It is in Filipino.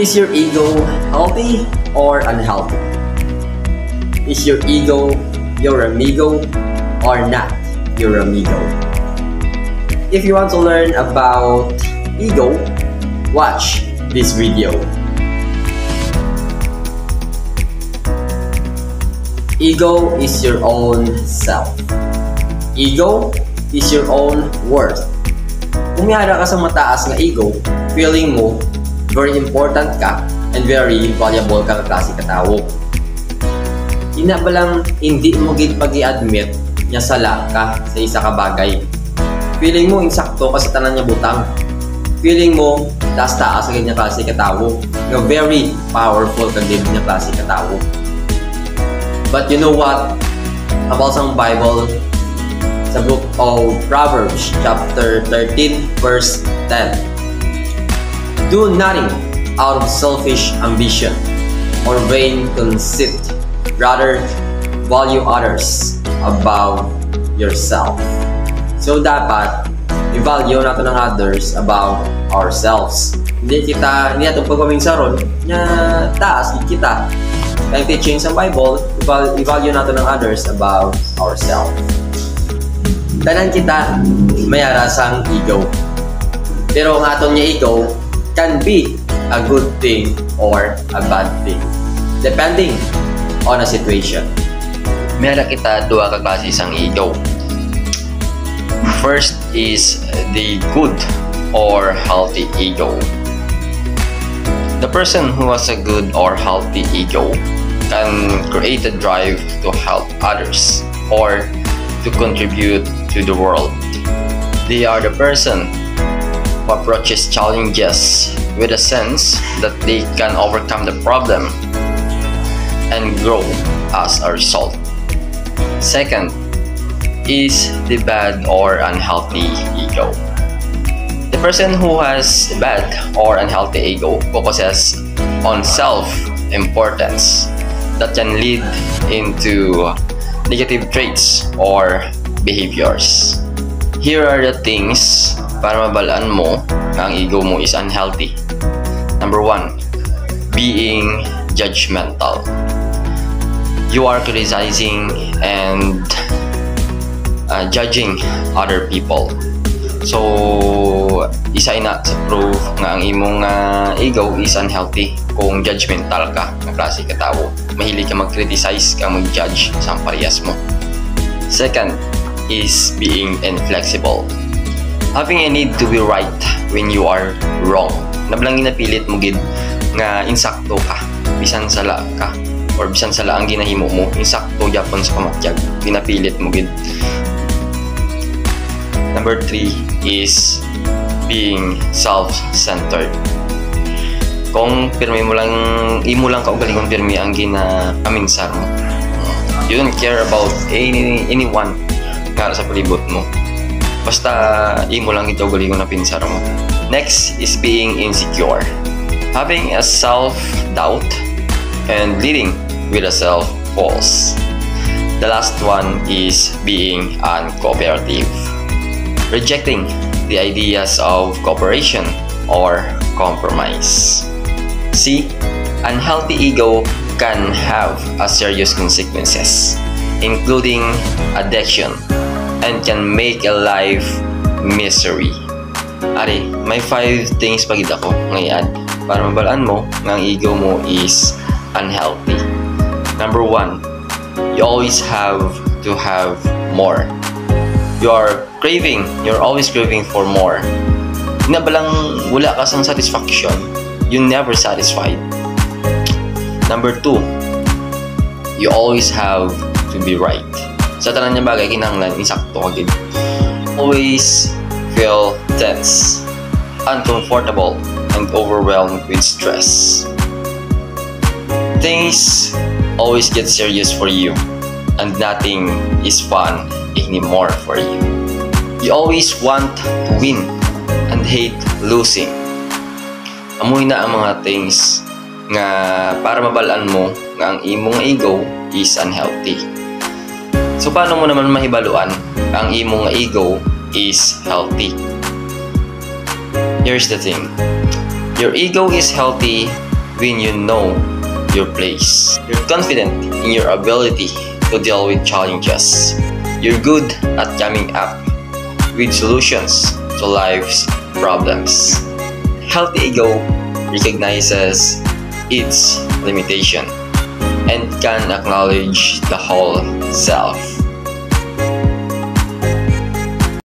Is your ego healthy or unhealthy? Is your ego your amigo or not your amigo? If you want to learn about ego, watch this video. Ego is your own self. Ego is your own worth. Kung mayroon ka sa mataas na ego, feeling mo very important ka and very valuable ka klase katao. Ina ba lang hindi mo gid pag-i-admit nya sala ka sa isa ka bagay. Feeling mo insakto ka sa tanan niya butang. Feeling mo taas-taas sa ganyan klase katao. Nga very powerful ka gid nya klase katao. But you know what? About sa Bible, sa book of Proverbs, chapter 13, verse 10. Do nothing out of selfish ambition or vain conceit. Rather, value others above yourself. So dapat, i-value natin ng others above ourselves. Hindi natin pagpaminsaron na taas kita. Kaya teaching sa Bible, i-value natin ng others above ourselves. Tanan kita mayara sang ego. Pero ang aton niya ego can be a good thing or a bad thing depending on a situation. Mayara kita duha ka klase sang ego. First is the good or healthy ego. The person who has a good or healthy ego can create a drive to help others or to contribute to the world. They are the person who approaches challenges with a sense that they can overcome the problem and grow as a result. Second is the bad or unhealthy ego. The person who has bad or unhealthy ego focuses on self-importance that can lead into negative traits or behaviors. Here are the things para mabalaan mo na ang ego mo is unhealthy. Number 1, being judgmental. You are criticizing and judging other people. So, isa ina sa proof nga ang imong ego is unhealthy kung judgmental ka na klase ka tao. Mahilig ka mag-criticize, ka mag-judge sa parehas mo. Second is being inflexible. Having a need to be right when you are wrong. Nablang ginapilit mo gid nga insakto ka, bisan sala ka, or bisan sala ang ginahimo mo, insakto yapon sa pamatyag. Ginapilit mo gid. Number 3 is being self-centered. Kung pirmi mo lang, imo lang kaugali kung pirmi ang ginapaminsar mo. You don't care about anyone nga sa palibot mo. Basta imo lang ito ugali kung napinsar mo. Next is being insecure. Having a self-doubt and leading with a self-false. The last one is being uncooperative. Rejecting the ideas of cooperation or compromise. See, unhealthy ego can have a serious consequences, including addiction, and can make a life misery. Ari, may 5 things pagid ako ngayon para mabalaan mo nga ang ego mo is unhealthy. Number 1, you always have to have more. You're always craving for more. Na balang wala ka sang satisfaction, you never satisfied. Number 2, you always have to be right. Sa tanan niya bagay kinahanglan insakto ka gid. Always feel tense, uncomfortable, and overwhelmed with stress. Things always get serious for you, and nothing is fun anymore for you. You always want to win and hate losing. Amoy na ang mga things nga para mabalaan mo nga ang imong ego is unhealthy. So paano mo naman mahibaluan ang imong ego is healthy? Here's the thing. Your ego is healthy when you know your place. You're confident in your ability to deal with challenges. You're good at coming up with solutions to life's problems. Healthy ego recognizes its limitation and can acknowledge the whole self.